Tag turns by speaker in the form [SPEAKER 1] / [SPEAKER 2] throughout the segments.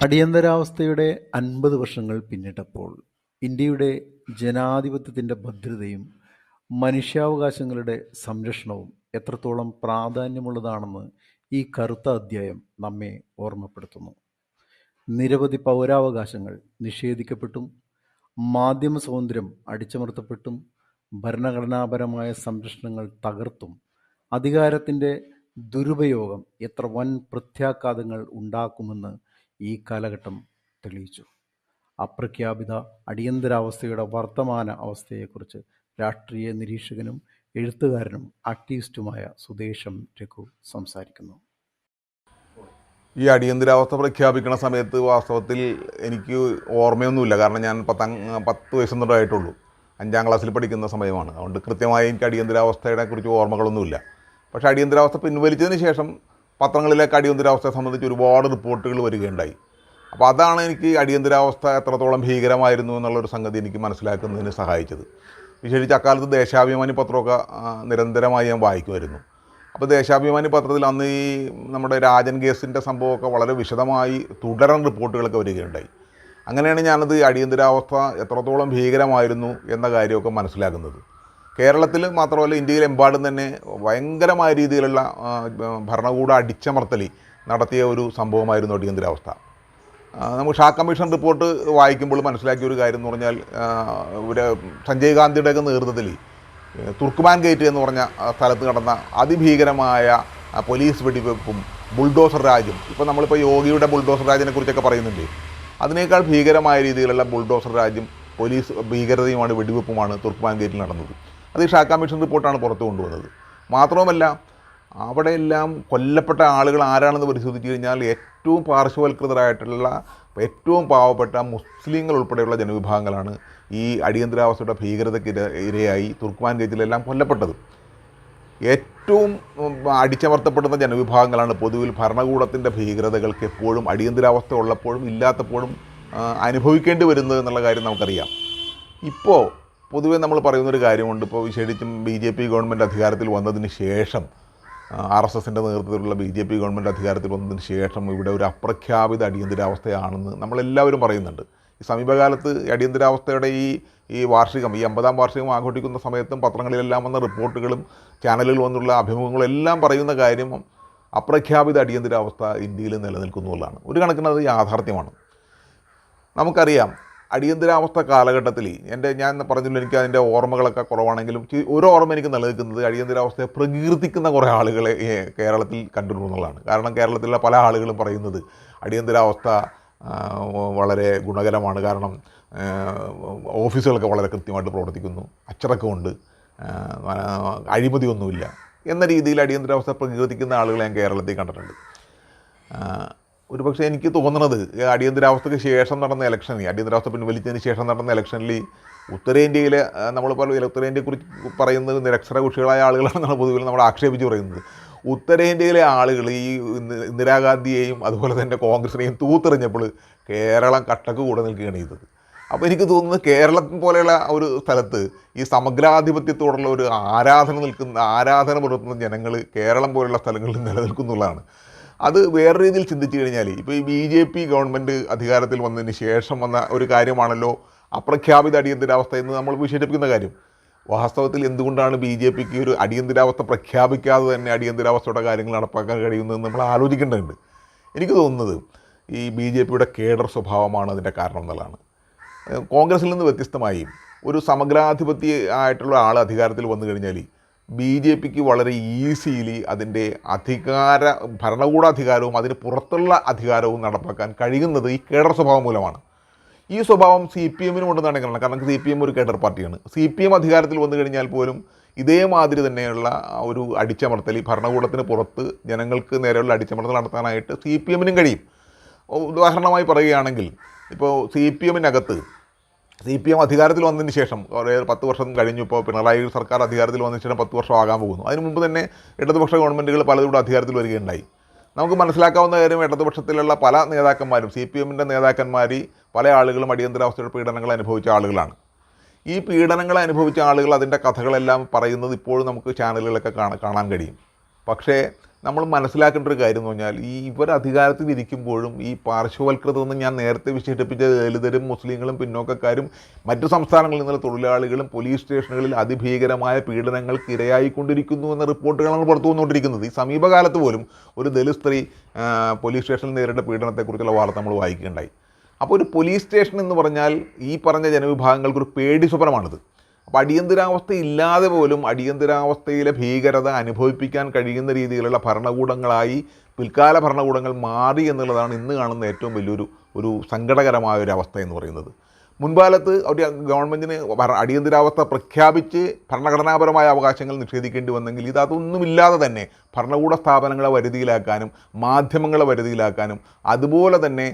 [SPEAKER 1] അടിയന്തരാവസ്ഥയുടെ 50 വർഷങ്ങൾ പിന്നിട്ടപ്പോൾ ഇന്ത്യയുടെ ജനാധിപത്യത്തിൻ്റെ ഭദ്രതയും മനുഷ്യാവകാശങ്ങളുടെ സംരക്ഷണവും എത്രത്തോളം പ്രാധാന്യമുള്ളതാണെന്ന് ഈ കറുത്ത അധ്യായം നമ്മെ ഓർമ്മപ്പെടുത്തുന്നു. നിരവധി പൗരാവകാശങ്ങൾ നിഷേധിക്കപ്പെട്ടും മാധ്യമ സ്വാതന്ത്ര്യം അടിച്ചമർത്തപ്പെട്ടും ഭരണഘടനാപരമായ സംരക്ഷണങ്ങൾ തകർത്തും അധികാരത്തിൻ്റെ ദുരുപയോഗം എത്ര വൻ പ്രത്യാഘാതങ്ങൾ ഉണ്ടാക്കുമെന്ന് ഈ കാലഘട്ടം തെളിയിച്ചു. അപ്രഖ്യാപിത അടിയന്തരാവസ്ഥയുടെ വർത്തമാന അവസ്ഥയെക്കുറിച്ച് രാഷ്ട്രീയ നിരീക്ഷകനും എഴുത്തുകാരനും ആക്ടിവിസ്റ്റുമായ സുദേശം രഘു സംസാരിക്കുന്നു.
[SPEAKER 2] ഈ അടിയന്തരാവസ്ഥ പ്രഖ്യാപിക്കുന്ന സമയത്ത് വാസ്തവത്തിൽ എനിക്ക് ഓർമ്മയൊന്നുമില്ല. കാരണം ഞാൻ 10 വയസ്സൊന്നുമായിട്ടുള്ളൂ. 5ാം ക്ലാസ്സിൽ പഠിക്കുന്ന സമയമാണ്. അതുകൊണ്ട് കൃത്യമായി എനിക്ക് അടിയന്തരാവസ്ഥയെ കുറിച്ച് ഓർമ്മകളൊന്നുമില്ല. പക്ഷേ അടിയന്തരാവസ്ഥ പിൻവലിച്ചതിന് ശേഷം പത്രങ്ങളിലേക്ക് അടിയന്തരാവസ്ഥയെ സംബന്ധിച്ച് ഒരുപാട് റിപ്പോർട്ടുകൾ വരികയുണ്ടായി. അപ്പോൾ അതാണ് എനിക്ക് അടിയന്തരാവസ്ഥ എത്രത്തോളം ഭീകരമായിരുന്നു എന്നുള്ളൊരു സംഗതി എനിക്ക് മനസ്സിലാക്കുന്നതിന് സഹായിച്ചത്. വിശേഷിച്ച് അക്കാലത്ത് ദേശാഭിമാനി പത്രമൊക്കെ നിരന്തരമായി ഞാൻ വായിക്കുമായിരുന്നു. അപ്പോൾ ദേശാഭിമാനി പത്രത്തിൽ അന്ന് ഈ നമ്മുടെ രാജൻ കേസിൻ്റെ സംഭവമൊക്കെ വളരെ വിശദമായി തുടരൻ റിപ്പോർട്ടുകളൊക്കെ വരികയുണ്ടായി. അങ്ങനെയാണ് ഞാനത് അടിയന്തരാവസ്ഥ എത്രത്തോളം ഭീകരമായിരുന്നു എന്ന കാര്യമൊക്കെ മനസ്സിലാക്കുന്നത്. കേരളത്തിൽ മാത്രമല്ല ഇന്ത്യയിലെമ്പാടും തന്നെ ഭയങ്കരമായ രീതിയിലുള്ള ഭരണകൂട അടിച്ചമർത്തൽ നടത്തിയ ഒരു സംഭവമായിരുന്നു അടിയന്തരാവസ്ഥ. നമുക്ക് ഷാ കമ്മീഷൻ റിപ്പോർട്ട് വായിക്കുമ്പോൾ മനസ്സിലാക്കിയ ഒരു കാര്യം എന്ന് പറഞ്ഞാൽ സഞ്ജയ് ഗാന്ധിയുടെയൊക്കെ നേതൃത്വത്തിൽ തുർക്കുമാൻ ഗേറ്റ് എന്ന് പറഞ്ഞ സ്ഥലത്ത് നടന്ന അതിഭീകരമായ പോലീസ് വെടിവെപ്പും ബുൾഡോസർ രാജും, ഇപ്പോൾ നമ്മളിപ്പോൾ യോഗിയുടെ ബുൾഡോസർ രാജിനെ കുറിച്ചൊക്കെ പറയുന്നുണ്ട്, അതിനേക്കാൾ ഭീകരമായ രീതിയിലുള്ള ബുൾഡോസർ രാജും പോലീസ് ഭീകരതയുമാണ് വെടിവെപ്പുമാണ് തുർക്കുമാൻ ഗേറ്റിൽ നടന്നത്. അത് ഷാ കമ്മീഷൻ റിപ്പോർട്ടാണ് പുറത്തു കൊണ്ടുവന്നത്. മാത്രവുമല്ല അവിടെയെല്ലാം കൊല്ലപ്പെട്ട ആളുകൾ ആരാണെന്ന് പരിശോധിച്ച് കഴിഞ്ഞാൽ ഏറ്റവും പാർശ്വവൽകൃതരായിട്ടുള്ള ഏറ്റവും പാവപ്പെട്ട മുസ്ലിങ്ങൾ ഉൾപ്പെടെയുള്ള ജനവിഭാഗങ്ങളാണ് ഈ അടിയന്തരാവസ്ഥയുടെ ഭീകരതയ്ക്ക് ഇരയായി തുർക്കുമാൻ ഗേറ്റിലെല്ലാം കൊല്ലപ്പെട്ടത്. ഏറ്റവും അടിച്ചമർത്തപ്പെടുന്ന ജനവിഭാഗങ്ങളാണ് പൊതുവിൽ ഭരണകൂടത്തിൻ്റെ ഭീകരതകൾക്ക് എപ്പോഴും അടിയന്തരാവസ്ഥ ഉള്ളപ്പോഴും ഇല്ലാത്തപ്പോഴും അനുഭവിക്കേണ്ടി വരുന്നത് എന്നുള്ള കാര്യം നമുക്കറിയാം. ഇപ്പോൾ പൊതുവെ നമ്മൾ പറയുന്നൊരു കാര്യമുണ്ട്. ഇപ്പോൾ വിശേഷിച്ചും BJP ഗവൺമെൻറ് അധികാരത്തിൽ വന്നതിന് ശേഷം, RSSൻ്റെ നേതൃത്വത്തിലുള്ള BJP ഗവൺമെൻറ് അധികാരത്തിൽ വന്നതിന് ശേഷം ഇവിടെ ഒരു അപ്രഖ്യാപിത അടിയന്തരാവസ്ഥയാണെന്ന് നമ്മളെല്ലാവരും പറയുന്നുണ്ട്. ഈ സമീപകാലത്ത് അടിയന്തരാവസ്ഥയുടെ ഈ വാർഷികം, ഈ 50ാം വാർഷികം ആഘോഷിക്കുന്ന സമയത്തും പത്രങ്ങളിലെല്ലാം വന്ന റിപ്പോർട്ടുകളും ചാനലുകൾ വന്നുള്ള അഭിമുഖങ്ങളും എല്ലാം പറയുന്ന കാര്യം അപ്രഖ്യാപിത അടിയന്തരാവസ്ഥ ഇന്ത്യയിൽ നിലനിൽക്കുന്നുള്ളതാണ്. ഒരു കണക്കിന് അത് യാഥാർത്ഥ്യമാണ്. നമുക്കറിയാം അടിയന്തരാവസ്ഥ കാലഘട്ടത്തിൽ ഞാൻ പറഞ്ഞില്ല, എനിക്ക് അതിൻ്റെ ഓർമ്മകളൊക്കെ കുറവാണെങ്കിലും ഒരു ഓർമ്മ എനിക്ക് നിലനിൽക്കുന്നത് അടിയന്തരാവസ്ഥയെ പ്രകീർത്തിക്കുന്ന കുറേ ആളുകളെ കേരളത്തിൽ കണ്ടിട്ടുള്ളതാണ്. കാരണം കേരളത്തിലുള്ള പല ആളുകളും പറയുന്നത് അടിയന്തരാവസ്ഥ വളരെ ഗുണകരമാണ്, കാരണം ഓഫീസുകളൊക്കെ വളരെ കൃത്യമായിട്ട് പ്രവർത്തിക്കുന്നു, അച്ചടക്കമുണ്ട്, അഴിമതിയൊന്നുമില്ല എന്ന രീതിയിൽ അടിയന്തരാവസ്ഥ പ്രകീർത്തിക്കുന്ന ആളുകളെ ഞാൻ കേരളത്തിൽ കണ്ടിട്ടുണ്ട്. ഒരു പക്ഷേ എനിക്ക് തോന്നുന്നത് അടിയന്തരാവസ്ഥയ്ക്ക് ശേഷം നടന്ന ഇലക്ഷനിൽ, അടിയന്തരാവസ്ഥ പിൻവലിച്ചതിന് ശേഷം നടന്ന ഇലക്ഷനിൽ ഉത്തരേന്ത്യയിൽ നമ്മളിപ്പോൾ ഉത്തരേന്ത്യയെക്കുറിച്ച് പറയുന്നത് നിരക്ഷരകുഷികളായ ആളുകളാണെന്നാണ് പൊതുവിൽ നമ്മൾ ആക്ഷേപിച്ച് പറയുന്നത്. ഉത്തരേന്ത്യയിലെ ആളുകൾ ഈ ഇന്ദിരാഗാന്ധിയെയും അതുപോലെ തന്നെ കോൺഗ്രസിനെയും തൂത്തെറിഞ്ഞപ്പോൾ കേരളം കട്ടക്ക് കൂടെ നിൽക്കുകയാണ് ചെയ്തത്. അപ്പോൾ എനിക്ക് തോന്നുന്നത് കേരളം പോലെയുള്ള ഒരു സ്ഥലത്ത് ഈ സമഗ്രാധിപത്യത്തോടുള്ള ഒരു ആരാധന പുലർത്തുന്ന ജനങ്ങൾ കേരളം പോലുള്ള സ്ഥലങ്ങളിൽ നിലനിൽക്കുന്നുള്ളതാണ്. അത് വേറെ രീതിയിൽ ചിന്തിച്ചു കഴിഞ്ഞാൽ ഇപ്പോൾ ഈ BJP ഗവൺമെൻറ് അധികാരത്തിൽ വന്നതിന് ശേഷം വന്ന ഒരു കാര്യമാണല്ലോ അപ്രഖ്യാപിത അടിയന്തരാവസ്ഥ എന്ന് നമ്മൾ വിശേഷിപ്പിക്കുന്ന കാര്യം. വാസ്തവത്തിൽ എന്തുകൊണ്ടാണ് BJPക്ക് ഒരു അടിയന്തരാവസ്ഥ പ്രഖ്യാപിക്കാതെ തന്നെ അടിയന്തരാവസ്ഥയുടെ കാര്യങ്ങൾ നടപ്പാക്കാൻ കഴിയുന്നതെന്ന് നമ്മൾ ആലോചിക്കേണ്ടതുണ്ട്. എനിക്ക് തോന്നുന്നത് ഈ BJPയുടെ കേഡർ സ്വഭാവമാണ് അതിൻ്റെ കാരണം എന്നുള്ളതാണ്. കോൺഗ്രസിൽ നിന്ന് വ്യത്യസ്തമായി ഒരു സമഗ്രാധിപത്യ ആയിട്ടുള്ള ആൾ അധികാരത്തിൽ വന്നു കഴിഞ്ഞാൽ BJPക്ക് വളരെ ഈസിലി അതിൻ്റെ ഭരണകൂടാധികാരവും അതിന് പുറത്തുള്ള അധികാരവും നടപ്പാക്കാൻ കഴിയുന്നത് ഈ കേഡർ സ്വഭാവം മൂലമാണ്. ഈ സ്വഭാവം CPMനും ഉണ്ടെന്നാണ് കാണുന്നത്. കാരണം CPM ഒരു കേഡർ പാർട്ടിയാണ്. CPM അധികാരത്തിൽ വന്നു കഴിഞ്ഞാൽ പോലും ഇതേമാതിരി തന്നെയുള്ള ഒരു അടിച്ചമർത്തൽ, ഭരണകൂടത്തിന് പുറത്ത് ജനങ്ങൾക്ക് നേരെയുള്ള അടിച്ചമർത്തൽ നടത്താനായിട്ട് CPMനും കഴിയും. ഉദാഹരണമായി പറയുകയാണെങ്കിൽ ഇപ്പോൾ CPM അധികാരത്തിൽ വന്നതിന് ശേഷം 10 വർഷം കഴിഞ്ഞു. ഇപ്പോൾ പിണറായി സർക്കാർ അധികാരത്തിൽ വന്നതിന് ശേഷം 10 വർഷം ആകാൻ പോകുന്നു. അതിന് മുമ്പ് തന്നെ ഇടതുപക്ഷ ഗവൺമെൻറ്റുകൾ പലതുകൂടെ അധികാരത്തിൽ വരികയുണ്ടായി. നമുക്ക് മനസ്സിലാക്കാവുന്ന കാര്യം ഇടതുപക്ഷത്തിലുള്ള പല നേതാക്കന്മാരും, CPMൻ്റെ നേതാക്കന്മാർ പല ആളുകളും അടിയന്തരാവസ്ഥയുടെ പീഡനങ്ങൾ അനുഭവിച്ച ആളുകളാണ്. ഈ പീഡനങ്ങൾ അനുഭവിച്ച ആളുകൾ അതിൻ്റെ കഥകളെല്ലാം പറയുന്നത് ഇപ്പോഴും നമുക്ക് ചാനലുകളൊക്കെ കാണാൻ കഴിയും. പക്ഷേ നമ്മൾ മനസ്സിലാക്കേണ്ട ഒരു കാര്യം എന്ന് പറഞ്ഞാൽ ഇവർ അധികാരത്തിലിരിക്കുമ്പോഴും ഈ പാർശ്വവൽകൃതമെന്ന് ഞാൻ നേരത്തെ വിശേഷിപ്പിച്ച ദലിതരും മുസ്ലിങ്ങളും പിന്നോക്കക്കാരും മറ്റു സംസ്ഥാനങ്ങളിൽ നിന്നുള്ള തൊഴിലാളികളും പോലീസ് സ്റ്റേഷനുകളിൽ അതിഭീകരമായ പീഡനങ്ങൾക്ക് ഇരയായിക്കൊണ്ടിരിക്കുന്നു എന്ന റിപ്പോർട്ടുകളാണ് പുറത്തു വന്നുകൊണ്ടിരിക്കുന്നത്. ഈ സമീപകാലത്ത് പോലും ഒരു ദലിത് സ്ത്രീ പോലീസ് സ്റ്റേഷനിൽ നേരിട്ട പീഡനത്തെക്കുറിച്ചുള്ള വാർത്ത നമ്മൾ വായിക്കുകയുണ്ടായി. അപ്പോൾ ഒരു പോലീസ് സ്റ്റേഷൻ എന്ന് പറഞ്ഞാൽ ഈ പറഞ്ഞ ജനവിഭാഗങ്ങൾക്കൊരു പേടി സ്വപ്നമാണിത്. അപ്പോൾ അടിയന്തരാവസ്ഥ ഇല്ലാതെ പോലും അടിയന്തരാവസ്ഥയിലെ ഭീകരത അനുഭവിപ്പിക്കാൻ കഴിയുന്ന രീതിയിലുള്ള ഭരണകൂടങ്ങളായി പിൽക്കാല ഭരണകൂടങ്ങൾ മാറി എന്നുള്ളതാണ് ഇന്ന് കാണുന്ന ഏറ്റവും വലിയൊരു സങ്കടകരമായ ഒരു അവസ്ഥ എന്ന് പറയുന്നത്. മുൻകാലത്ത് ഒരു ഗവൺമെൻറ്റിന് അടിയന്തരാവസ്ഥ പ്രഖ്യാപിച്ച് ഭരണഘടനാപരമായ അവകാശങ്ങൾ നിഷേധിക്കേണ്ടി വന്നെങ്കിൽ ഇതൊന്നുമില്ലാതെ തന്നെ ഭരണകൂട സ്ഥാപനങ്ങളെ വരുതിയിലാക്കാനും മാധ്യമങ്ങളെ വരുതിയിലാക്കാനും അതുപോലെ തന്നെ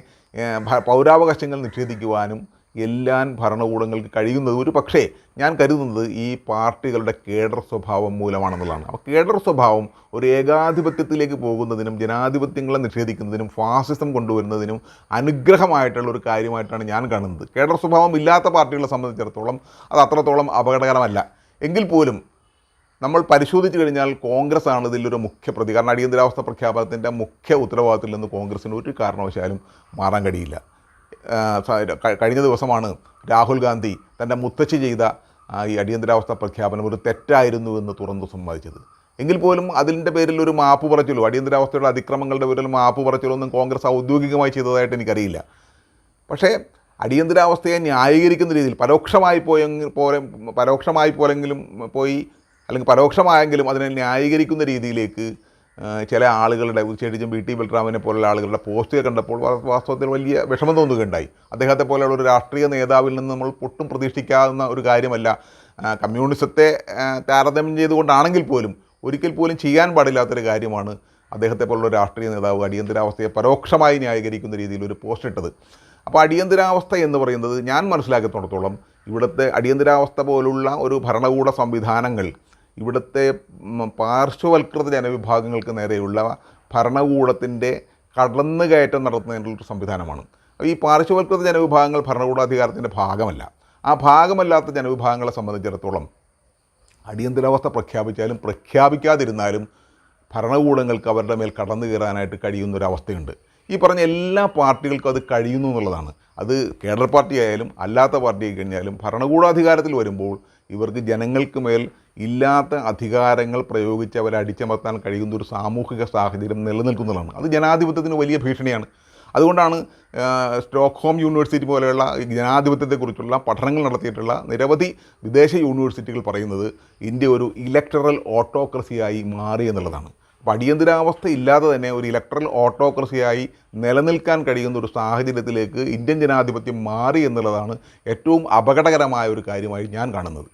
[SPEAKER 2] പൗരാവകാശങ്ങൾ നിഷേധിക്കുവാനും എല്ലാം ഭരണകൂടങ്ങൾക്ക് കഴിയുന്നത് ഒരു പക്ഷേ ഞാൻ കരുതുന്നത് ഈ പാർട്ടികളുടെ കേഡർ സ്വഭാവം മൂലമാണെന്നുള്ളതാണ്. അപ്പോൾ കേഡർ സ്വഭാവം ഒരു ഏകാധിപത്യത്തിലേക്ക് പോകുന്നതിനും ജനാധിപത്യങ്ങളെ നിഷേധിക്കുന്നതിനും ഫാസിസം കൊണ്ടുവരുന്നതിനും അനുഗ്രഹമായിട്ടുള്ള ഒരു കാര്യമായിട്ടാണ് ഞാൻ കാണുന്നത്. കേഡർ സ്വഭാവം ഇല്ലാത്ത പാർട്ടികളെ സംബന്ധിച്ചിടത്തോളം അത് അത്രത്തോളം അപകടകരമല്ല. എങ്കിൽ പോലും നമ്മൾ പരിശോധിച്ച് കഴിഞ്ഞാൽ കോൺഗ്രസ് ആണ് ഇതിലൊരു മുഖ്യ പ്രതി. കാരണം അടിയന്തരാവസ്ഥ പ്രഖ്യാപനത്തിൻ്റെ മുഖ്യ ഉത്തരവാദിത്തത്തിൽ നിന്ന് കോൺഗ്രസിന് ഒരു കാരണവശാലും മാറാൻ കഴിയില്ല. കഴിഞ്ഞ ദിവസമാണ് രാഹുൽ ഗാന്ധി തൻ്റെ മുത്തച്ഛി ചെയ്ത ഈ അടിയന്തരാവസ്ഥ പ്രഖ്യാപനം ഒരു തെറ്റായിരുന്നുവെന്ന് തുറന്നു സമ്മതിച്ചത്. എങ്കിൽ പോലും അതിൻ്റെ പേരിൽ ഒരു മാപ്പ് പറച്ചിലോ അടിയന്തരാവസ്ഥയുടെ അതിക്രമങ്ങളുടെ പേരിൽ മാപ്പ് പറച്ചിലോ ഒന്നും കോൺഗ്രസ് ഔദ്യോഗികമായി ചെയ്തതായിട്ട് എനിക്കറിയില്ല. പക്ഷേ അടിയന്തരാവസ്ഥയെ ന്യായീകരിക്കുന്ന രീതിയിൽ പരോക്ഷമായെങ്കിലും അതിനെ ന്യായീകരിക്കുന്ന രീതിയിലേക്ക് ചില ആളുകളുടെ വിശേഷിച്ചും ബി ടി ബൽറാമിനെ പോലുള്ള ആളുകളുടെ പോസ്റ്റ് കണ്ടപ്പോൾ വാസ്തവത്തിൽ വലിയ വിഷമം തോന്നുകയുണ്ടായി. അദ്ദേഹത്തെ പോലെയുള്ള ഒരു രാഷ്ട്രീയ നേതാവിൽ നിന്ന് നമ്മൾ ഒട്ടും പ്രതീക്ഷിക്കാവുന്ന ഒരു കാര്യമല്ല. കമ്മ്യൂണിസത്തെ താരതമ്യം ചെയ്തുകൊണ്ടാണെങ്കിൽ പോലും ഒരിക്കൽ പോലും ചെയ്യാൻ പാടില്ലാത്തൊരു കാര്യമാണ് അദ്ദേഹത്തെ പോലുള്ള രാഷ്ട്രീയ നേതാവ് അടിയന്തരാവസ്ഥയെ പരോക്ഷമായി ന്യായീകരിക്കുന്ന രീതിയിൽ ഒരു പോസ്റ്റ് ഇട്ടത്. അപ്പോൾ അടിയന്തരാവസ്ഥ എന്ന് പറയുന്നത് ഞാൻ മനസ്സിലാക്കിയിടത്തോളം ഇവിടുത്തെ അടിയന്തരാവസ്ഥ പോലുള്ള ഒരു ഭരണകൂട സംവിധാനങ്ങൾ ഇവിടുത്തെ പാർശ്വവൽകൃത ജനവിഭാഗങ്ങൾക്ക് നേരെയുള്ള ഭരണകൂടത്തിൻ്റെ കടന്നുകയറ്റം നടത്തുന്നതിനുള്ളൊരു സംവിധാനമാണ്. ഈ പാർശ്വവൽകൃത ജനവിഭാഗങ്ങൾ ഭരണകൂടാധികാരത്തിൻ്റെ ഭാഗമല്ല. ആ ഭാഗമല്ലാത്ത ജനവിഭാഗങ്ങളെ സംബന്ധിച്ചിടത്തോളം അടിയന്തരാവസ്ഥ പ്രഖ്യാപിച്ചാലും പ്രഖ്യാപിക്കാതിരുന്നാലും ഭരണകൂടങ്ങൾക്ക് അവരുടെ മേൽ കടന്നു കയറാനായിട്ട് കഴിയുന്നൊരവസ്ഥയുണ്ട്. ഈ പറഞ്ഞ എല്ലാ പാർട്ടികൾക്കും അത് കഴിയുന്നു എന്നുള്ളതാണ്. അത് കേഡർ പാർട്ടി ആയാലും അല്ലാത്ത പാർട്ടി ആയി കഴിഞ്ഞാലും ഭരണകൂടാധികാരത്തിൽ വരുമ്പോൾ ഇവർക്ക് ജനങ്ങൾക്ക് മേൽ ഇല്ലാത്ത അധികാരങ്ങൾ പ്രയോഗിച്ച് അവരെ അടിച്ചമർത്താൻ കഴിയുന്ന ഒരു സാമൂഹിക സാഹചര്യം നിലനിൽക്കുന്നതാണ്. അത് ജനാധിപത്യത്തിന് വലിയ ഭീഷണിയാണ്. അതുകൊണ്ടാണ് സ്റ്റോക്ക്ഹോം യൂണിവേഴ്സിറ്റി പോലെയുള്ള ജനാധിപത്യത്തെക്കുറിച്ചുള്ള പഠനങ്ങൾ നടത്തിയിട്ടുള്ള നിരവധി വിദേശ യൂണിവേഴ്സിറ്റികൾ പറയുന്നത് ഇന്ത്യ ഒരു ഇലക്ടറൽ ഓട്ടോക്രസിയായി മാറി എന്നുള്ളതാണ്. അപ്പോൾ അടിയന്തരാവസ്ഥ ഇല്ലാതെ തന്നെ ഒരു ഇലക്ടറൽ ഓട്ടോക്രസിയായി നിലനിൽക്കാൻ കഴിയുന്ന ഒരു സാഹചര്യത്തിലേക്ക് ഇന്ത്യൻ ജനാധിപത്യം മാറി എന്നുള്ളതാണ് ഏറ്റവും അപകടകരമായ ഒരു കാര്യമായി ഞാൻ കാണുന്നത്.